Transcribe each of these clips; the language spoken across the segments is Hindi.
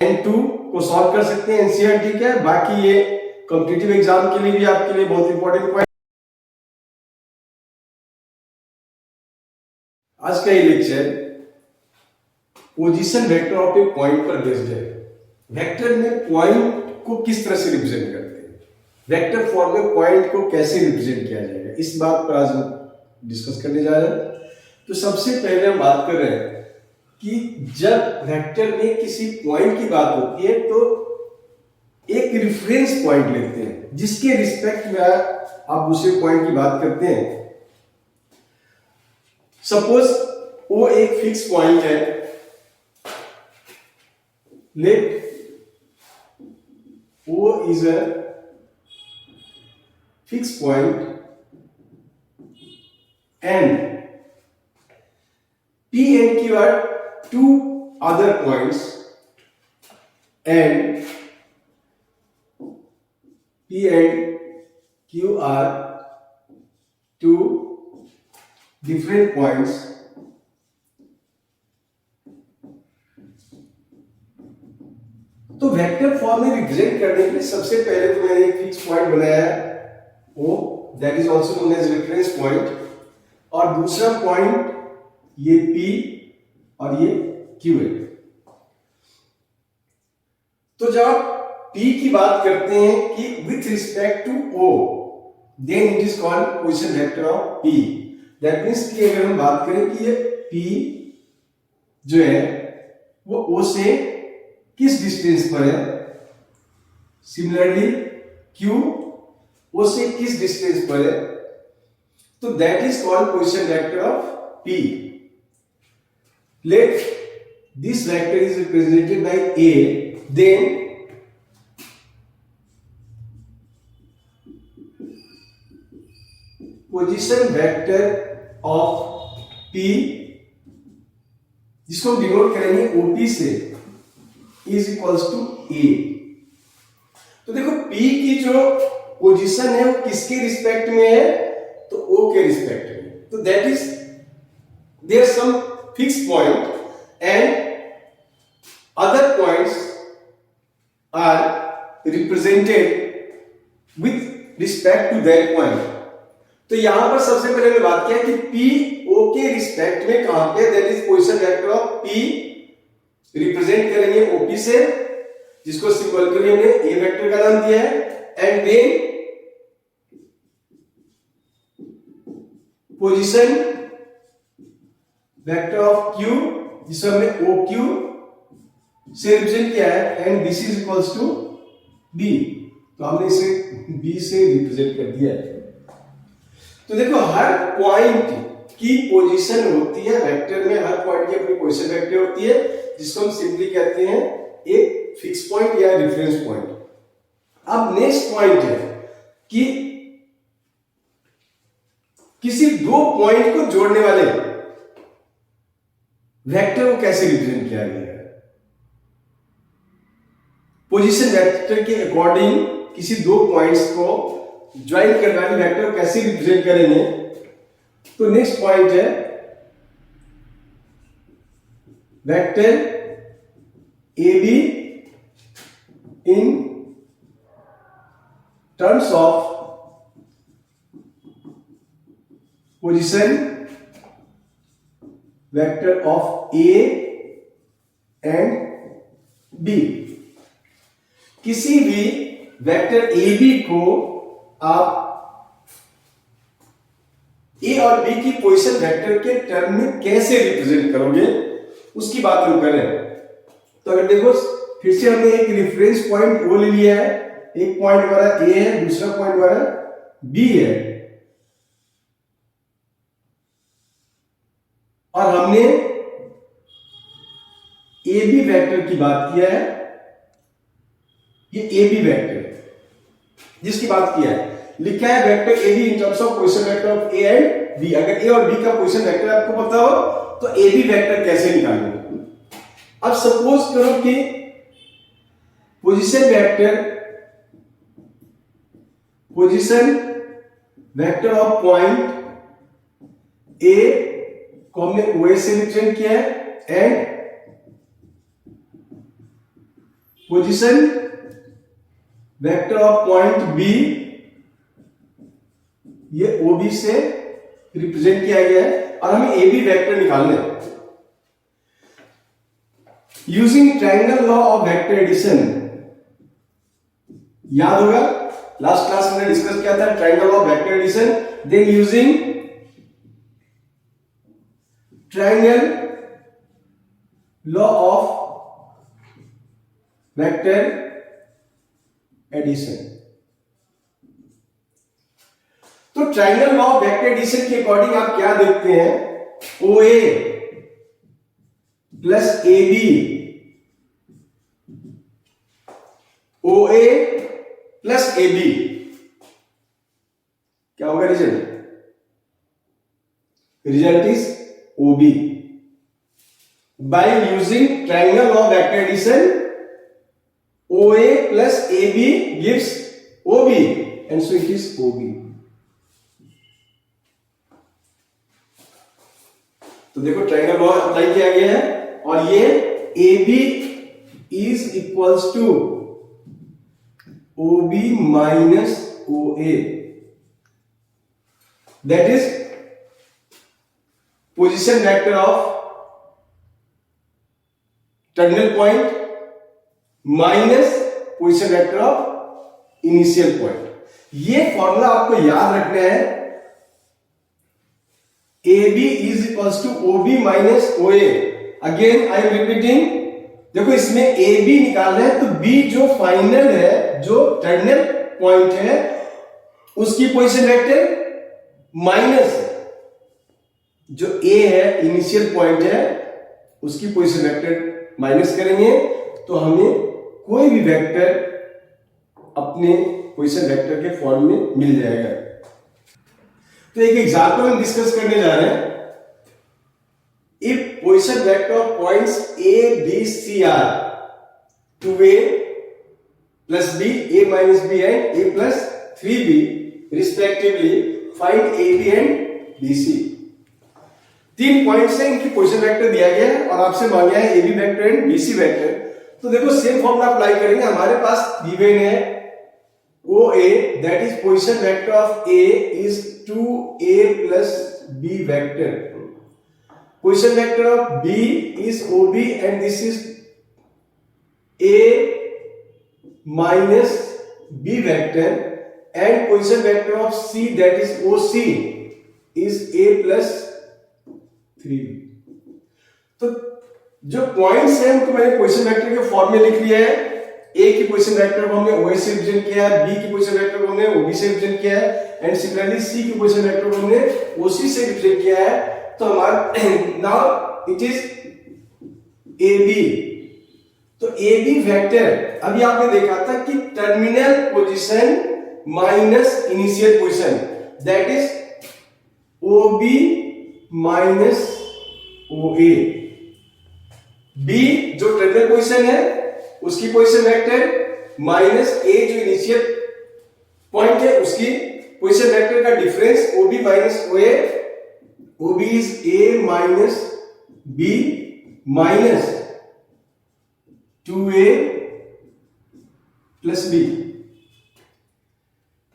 N2 को सॉल्व कर सकते हैं एनसीईआरटी के। बाकी ये कॉम्पिटिटिव एग्जाम के लिए भी आपके लिए बहुत इंपॉर्टेंट पॉइंट। आज का ये lecture position vector of A point पर बेस्ड है। वेक्टर में पॉइंट को किस तरह से रिप्रेजेंट करते हैं, वेक्टर फॉर्म में पॉइंट को कैसे रिप्रेजेंट किया जाएगा, इस बात पर आज हम डिस्कस करने जा रहे हैं। तो सबसे पहले हम बात कर रहे हैं कि जब वेक्टर में किसी पॉइंट की बात होती है तो एक रेफरेंस पॉइंट लेते हैं जिसके रिस्पेक्ट में आप दूसरे पॉइंट की बात करते हैं। सपोज वो एक फिक्स पॉइंट है, late O is a fixed point and P and Q are two other points and P and Q are two different points. तो वेक्टर फॉर्म में रिप्रेजेंट करने के लिए सबसे पहले तो मैंने एक फिक्स पॉइंट बनाया है O, that is also known as reference point, और दूसरा पॉइंट ये P और ये Q है। तो जब आप P की बात करते हैं कि with respect to O, then it is called position vector of P। That means कि अगर हम बात करें कि ये P जो है वो O से किस डिस्टेंस पर है, सिमिलरली Q O से किस डिस्टेंस पर है, तो that is called position vector of P। Let this vector is represented by A, then position vector of P, जिसको हम डिनोट करेंगे OP से, इज इक्वल्स टू A। तो देखो P की जो पोजीशन है वो किसके रिस्पेक्ट में है, तो O के रिस्पेक्ट में। तो that is there some fix point and other points are represented with respect to that point. तो यहां पर सबसे पहले मैं बात किया कि P O के रिस्पेक्ट में कहां पे, that is position vector of P represent करेंगे OP से, जिसको सिंबल के लिए हमने A वेक्टर का नाम दिया है, and then position vector of Q जिसको हमने OQ से रिप्रेजेंट किया है, and this is equals to B। तो हमने इसे B से रिप्रेजेंट कर दिया है। तो देखो हर पॉइंट की पोजीशन होती है वेक्टर में, हर पॉइंट की अपनी पोजीशन वेक्टर होती है, जिसको हम सिंपली कहते हैं एक फिक्स पॉइंट या रेफरेंस पॉइंट। अब नेक्स्ट पॉइंट है कि किसी दो पॉइंट को जोड़ने वाले वेक्टर को कैसे रिप्रेजेंट किया गया है। पोजीशन वेक्टर के अकॉर्डिंग किसी दो पॉइंट्स को ज्वाइन करने वाले वेक्टर को कैसे रिप्रेजेंट करेंगे। तो नेक्स्ट पॉइंट है vector AB in terms of position vector of A and B। किसी भी वेक्टर AB को आप A और B की पोजीशन वेक्टर के टर्म में कैसे रिप्रेजेंट करोगे, उसकी बात हम कर रहे हैं। तो अगर देखो फिर से हमने एक रेफरेंस पॉइंट O ले लिया है, एक पॉइंट हमारा A है, दूसरा पॉइंट हमारा B है, और हमने AB वेक्टर की बात किया है। ये AB वेक्टर जिसकी बात किया है, लिखा है vector AB in terms of position vector of A and B। अगर A और B का पोजीशन वेक्टर आपको पता हो तो AB वेक्टर कैसे निकालोगे। अब सपोज करो कि position vector of point A को हमने OA से रिप्रेजेंट किया है, and position vector of point B, ये OB से रिप्रेजेंट किया गया है और हमें AB वेक्टर निकालना है using triangle law of vector addition. याद होगा लास्ट क्लास में डिस्कस किया था triangle of vector addition. Then using triangle law of vector addition. तो triangle law of vector addition के अकॉर्डिंग आप क्या देखते हैं, OA plus AB, OA plus AB क्या होगा result? Result is OB। By using triangle of vector addition OA plus AB gives OB and so it is OB। तो देखो ट्रायंगल लॉ अप्लाई किया गया है और ये AB is equals to OB minus OA, that is position vector of terminal point minus position vector of initial point. ये फॉर्मूला आपको याद रखना है, AB is equals to OB minus OA। Again I am repeating, देखो इसमें AB निकालना है तो B जो फाइनल है, जो टर्मिनल पॉइंट है, उसकी पोजीशन वेक्टर माइनस जो A है इनिशियल पॉइंट है उसकी पोजीशन वेक्टर माइनस करेंगे तो हमें कोई भी वेक्टर अपने पोजीशन वेक्टर के फॉर्म में मिल जाएगा। तो एक एग्जांपल हम डिस्कस करने जा रहे हैं। If position vector of points A B C are 2A plus B, A minus B and A plus 3B respectively, find AB and BC। 3 points हैं, इनकी पोजीशन वेक्टर दिया गया है और आपसे मांगा है AB vector and BC vector. तो देखो सेम फॉर्मूला अप्लाई करेंगे। हमारे पास गिवन है OA, that is position vector of A is 2A plus B vector. Position vector of B is OB and this is A minus B vector and position vector of C that is OC is A plus 3B। तो जो पॉइंट्स हैं उनको मैंने पोजीशन वेक्टर के फॉर्म में लिख लिया है। A की पोजीशन वेक्टर को हमने OA से रिप्रेजेंट किया है, B की पोजीशन वेक्टर को हमने OB से रिप्रेजेंट किया है एंड सिमिलरली C की पोजीशन वेक्टर को हमने OC से रिप्रेजेंट किया है। तो हमारा नाउ इट इज AB। तो AB वेक्टर अभी आपने देखा था कि terminal position minus initial position, that is OB minus OA। B जो टर्मिनल पोजीशन है उसकी पोजीशन वेक्टर माइनस A जो इनिशियल पॉइंट है उसकी पोजीशन वेक्टर का difference OB minus OA। OB is A minus B minus 2A plus B।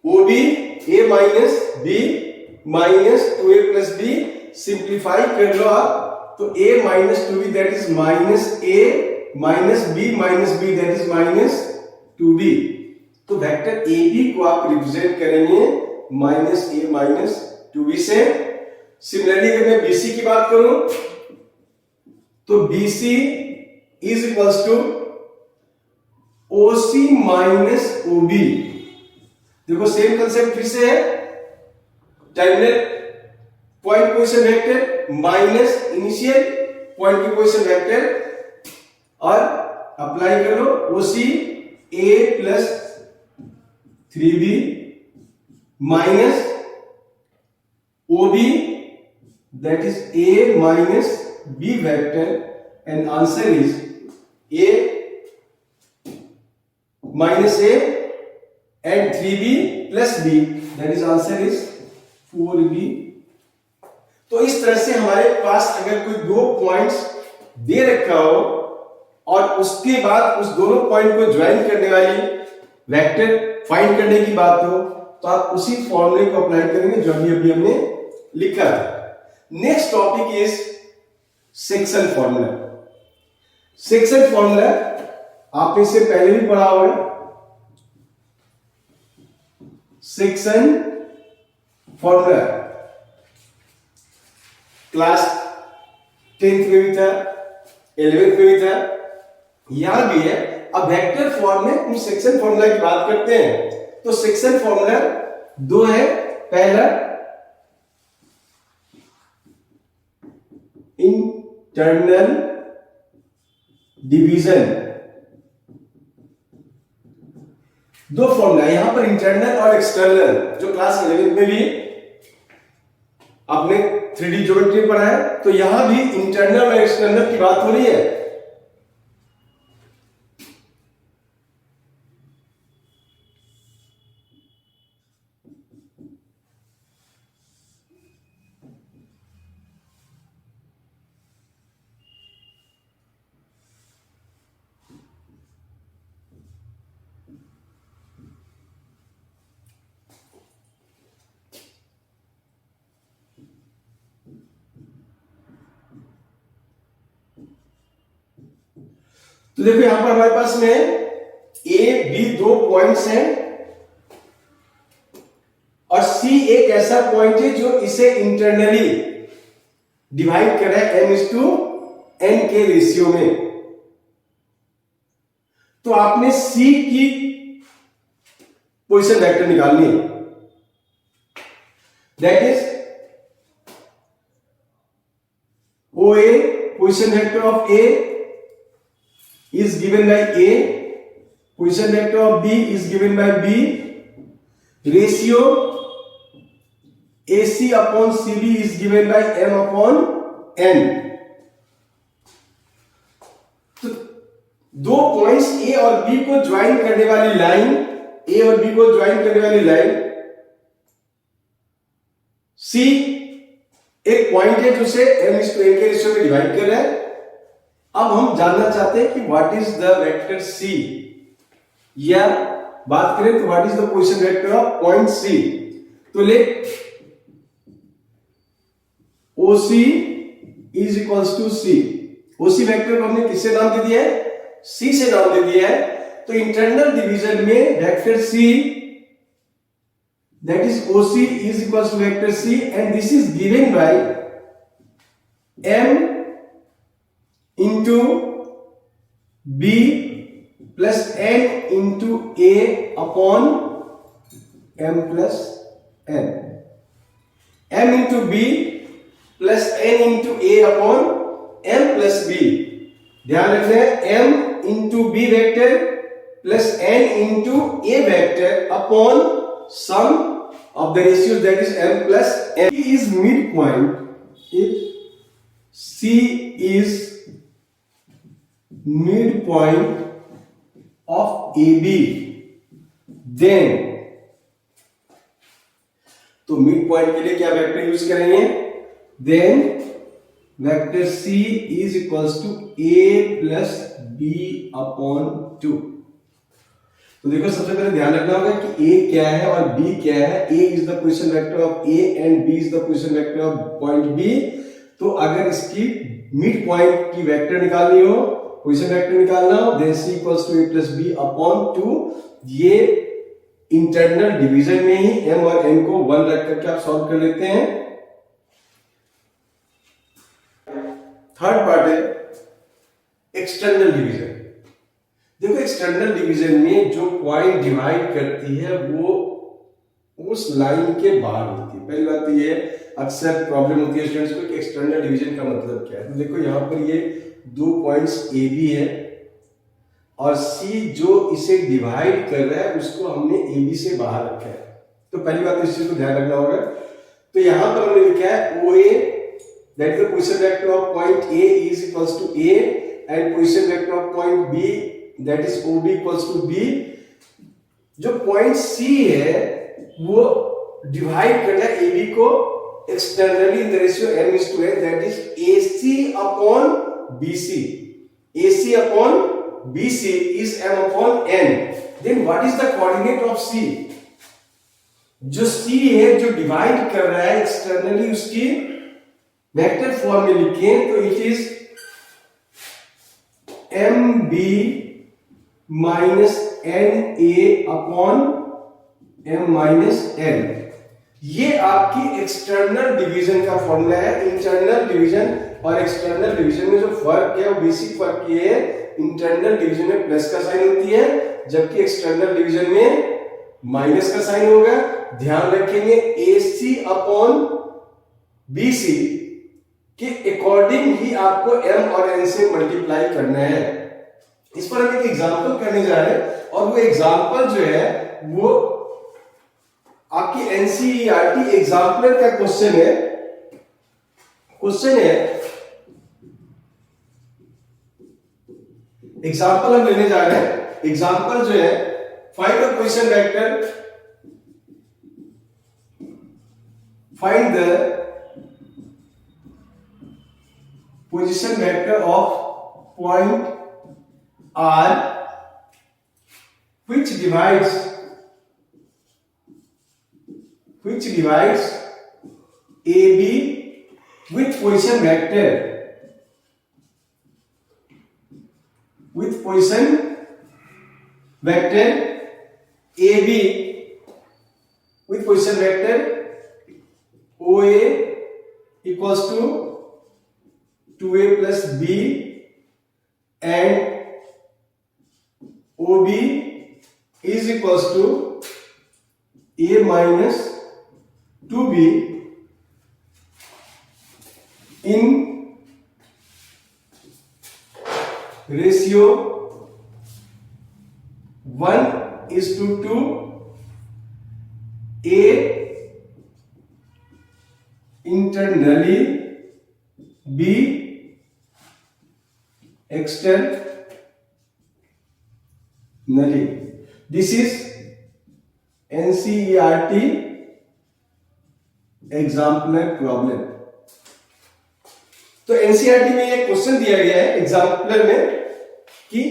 OB A minus B minus 2A plus B, simplify कर लो आप तो A minus 2B that is minus A minus B minus B that is minus 2B। तो वेक्टर AB को आप रिप्रेजेंट करेंगे माइनस A माइनस 2B से। सिमिलरली अगर मैं BC की बात करूं तो BC is equals to OC minus OB। देखो सेम कंसेप्ट फिर से है, terminal point position vector minus initial point की पोजीशन वेक्टर और अप्लाई कर लो OC A plus 3B minus OB that is A minus B vector and answer is A minus A and 3B plus B that is answer is 4B। तो इस तरह से हमारे पास अगर कोई दो पॉइंट्स दे रखा हो और उसके बाद उस दोनों पॉइंट को ज्वाइन करने वाली वेक्टर फाइंड करने की बात हो तो आप उसी फॉर्मूले को अप्लाई करेंगे जो अभी हमने लिखा है। Next topic is section formula. Section formula आपने इससे पहले भी पढ़ा होगा। सेक्शन फॉर्मूला क्लास 10th में भी था, 11th में भी था, यहां भी है। अब वेक्टर फॉर्म में हम सेक्शन फॉर्मूला की बात करते हैं तो सेक्शन फॉर्मूला दो है। पहला इंटरनल डिवीजन, दो फॉर्मूला यहां पर इंटरनल और एक्सटर्नल, जो क्लास 11 में भी आपने 3D ज्योमेट्री पढ़ा है तो यहां भी इंटरनल और एक्सटर्नल की बात हो रही है। तो देखो यहां पर हमारे पास में ए बी दो पॉइंट्स हैं और सी एक ऐसा पॉइंट है जो इसे इंटरनली डिवाइड कर रहा है m/n के रेशियो में। तो आपने सी की पोजीशन वेक्टर निकालनी है। That is OA position vector of A is given by A, position vector of B is given by B, ratio AC upon CB is given by M upon N। तो दो पॉइंट्स A और B को ज्वाइन करने वाली लाइन, A और B को ज्वाइन करने वाली लाइन C एक पॉइंट है जो से m/n के रेशियो में डिवाइड कर रहा है। अब हम जानना चाहते हैं कि what is the vector C, या बात करें तो what is the position vector of point C। तो ले OC is equals to C। OC vector को हमने किससे नाम दे दिया है? C से नाम दे दिया है। तो इंटरनल डिवीजन में vector C that is OC is equals to vector C and this is given by M into B plus N into A upon M plus N। M into B plus N into A upon M plus B। ध्यान रखना है M into B vector plus N into A vector upon sum of the ratios that is M plus N। C is midpoint। If C is midpoint of AB, then तो मिड पॉइंट के लिए क्या वेक्टर यूज करेंगे? Then vector C is equals to A plus B upon 2। तो देखो सबसे पहले ध्यान रखना होगा कि A क्या है और B क्या है। A is the position vector of A and B is the position vector of point B। तो अगर इसकी मिड पॉइंट की वेक्टर निकालनी हो, पोजीशन वेक्टर निकालना हो, then C equals to A plus B upon 2। ये इंटरनल डिवीजन में ही M और N को 1 रख करके आप सॉल्व कर लेते हैं। थर्ड पार्ट है एक्सटर्नल डिवीजन। देखो एक्सटर्नल डिवीजन में जो पॉइंट डिवाइड करती है वो उस लाइन के बाहर होती है। पहली बात तो ये अक्सर प्रॉब्लम होती है स्टूडेंट्स को कि एक्सटर्नल डिवीजन का मतलब क्या है। तो देखो यहां पर ये दो पॉइंट्स ए बी है और सी जो इसे डिवाइड कर रहा है उसको हमने ए बी से बाहर रखा है। तो पहली बात तो इस चीज को ध्यान रखना होगा। तो यहां पर हमने लिखा है O A that the position vector of point A is equals to A and position vector of point B that is O B equals to B. जो पॉइंट सी है वो डिवाइड करना है ए बी को externally in the ratio m is to n, that is AC upon BC। AC upon BC is m upon n. Then what is the coordinate of C? जो C है जो डिवाइड कर रहा है एक्सटर्नली, उसकी वेक्टर फॉर्म में लिखें तो it is MB minus NA upon M minus N. ये आपकी एक्सटर्नल डिवीजन का फॉर्मूला है. इंटरनल डिवीजन और एक्सटर्नल डिवीजन में जो फर्क है वो बेसिक फर्क ये है, इंटरनल डिवीजन में प्लस का साइन होती है जबकि एक्सटर्नल डिवीजन में माइनस का साइन होगा. ध्यान रखेंगे AC अपॉन BC के अकॉर्डिंग ही आपको M और N से मल्टीप्लाई करना है. इस पर हम एक एग्जांपल करने जा रहे हैं और वो एग्जांपल जो है वो आपकी NCERT एग्जाम्पलर का क्वेश्चन है. एग्जाम्पल हम लेने जा रहे हैं. एग्जाम्पल जो है find the position vector, find the position vector of point R which divides AB with position vector AB with position vector OA equals to 2A plus B and OB is equals to A minus 2B in ratio 1:2. A internally, B externally. This is NCERT exemplar problem. तो एनसीईआरटी में ये क्वेश्चन दिया गया है एग्जाम्पलर में कि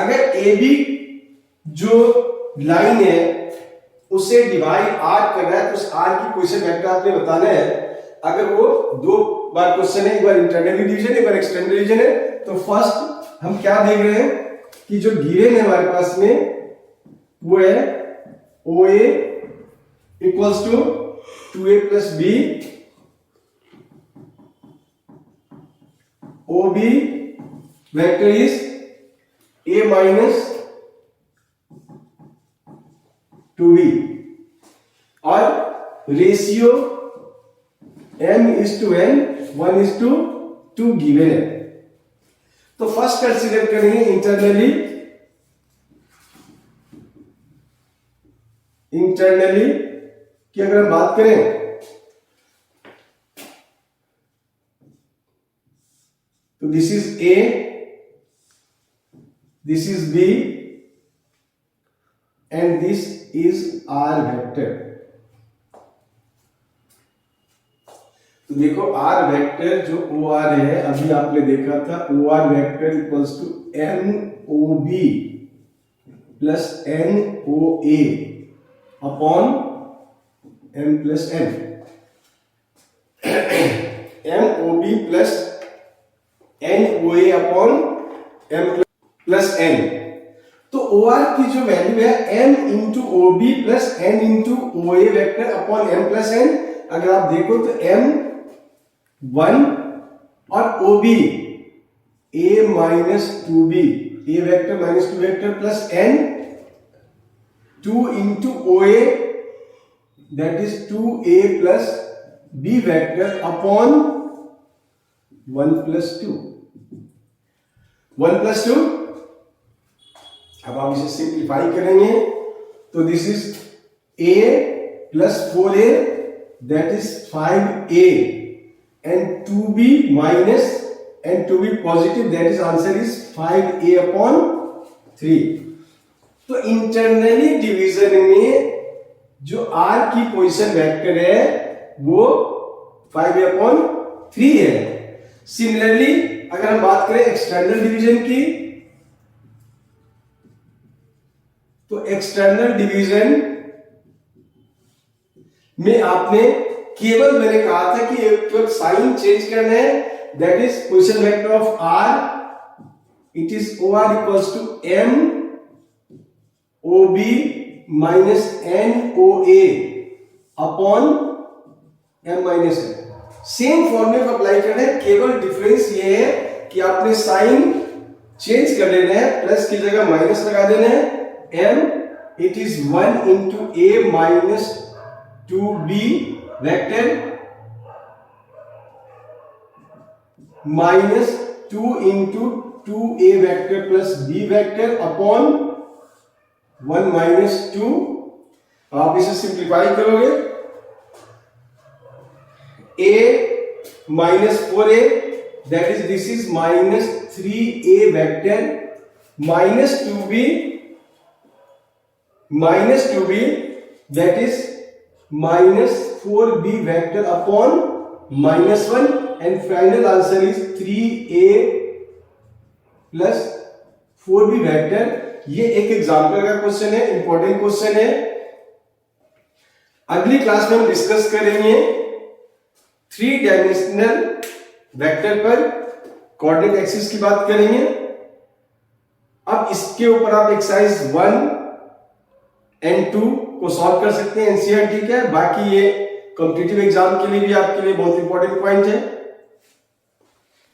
अगर AB जो लाइन है उसे डिवाइड R कर रहा है तो उस R की पोजीशन वेक्टर आपने बताना है. अगर वो दो बार क्वेश्चन है, एक बार इंटरनल डिवीजन एक बार एक्सटर्नल डिवीजन है, तो फर्स्ट हम क्या देख रहे हैं कि जो गिवन है हमारे पास में वो है OA equals to 2A plus B, OB vector is A minus 2B और रेशियो M:N 1:2 गिवन है. तो फर्स्ट कंसीडर करेंगे इंटरनली कि अगर हम बात करें तो this is A, this is B and this is R vector. तो देखो R वेक्टर जो OR है अभी आपने देखा था OR vector equals to MOB plus NOA upon M plus N. MOB plus NOA upon M plus N. तो OR की जो वैल्यू है M into OB plus N into OA vector upon M plus N. अगर आप देखो तो M1 और OB A minus 2B A vector minus 2 vector plus N 2 into OA that is 2A plus B vector upon 1 plus 2. 1 plus 2. अब आप इसे सिंप्लीफाई करेंगे तो this is A plus 4A that is 5A and 2B minus and 2B positive that is answer is 5A upon 3. तो इंटरनली डिवीजन में जो R की पोजीशन वेक्टर है वो 5A upon 3 है. सिमिलरली अगर हम बात करें एक्सटर्नल डिवीजन की, तो एक्सटर्नल डिवीजन में आपने केवल, मैंने कहा था कि केवल साइन चेंज करना है, that is position vector of R, it is O R equals to M O B minus N O A upon M minus N. Same फॉर्मूले को अप्लाई करना है, केवल डिफरेंस ये है कि आपने साइन चेंज कर लेना है, प्लस की जगह माइनस लगा देना है, M it is 1 into A minus 2b vector minus 2 into 2a vector plus b vector upon 1 minus 2। आप इसे सिंप्लीफाई करोगे, a minus 4a that is this is minus 3a vector minus 2b that is minus 4b vector upon minus 1 and final answer is 3a plus 4b vector। ये एक एग्जाम्पल का क्वेश्चन है, इंपॉर्टेंट क्वेश्चन है। अगली क्लास में हम डिस्कस करेंगे 3 डायमेंशनल वेक्टर पर कोऑर्डिनेट एक्सिस की बात करेंगे। अब इसके ऊपर आप एक्सरसाइज 1 एंड 2 को सॉल्व कर सकते हैं, एनसीईआरटी का है। बाकी ये कॉम्पिटिटिव एग्जाम के लिए भी आपके लिए बहुत इंपॉर्टेंट पॉइंट है।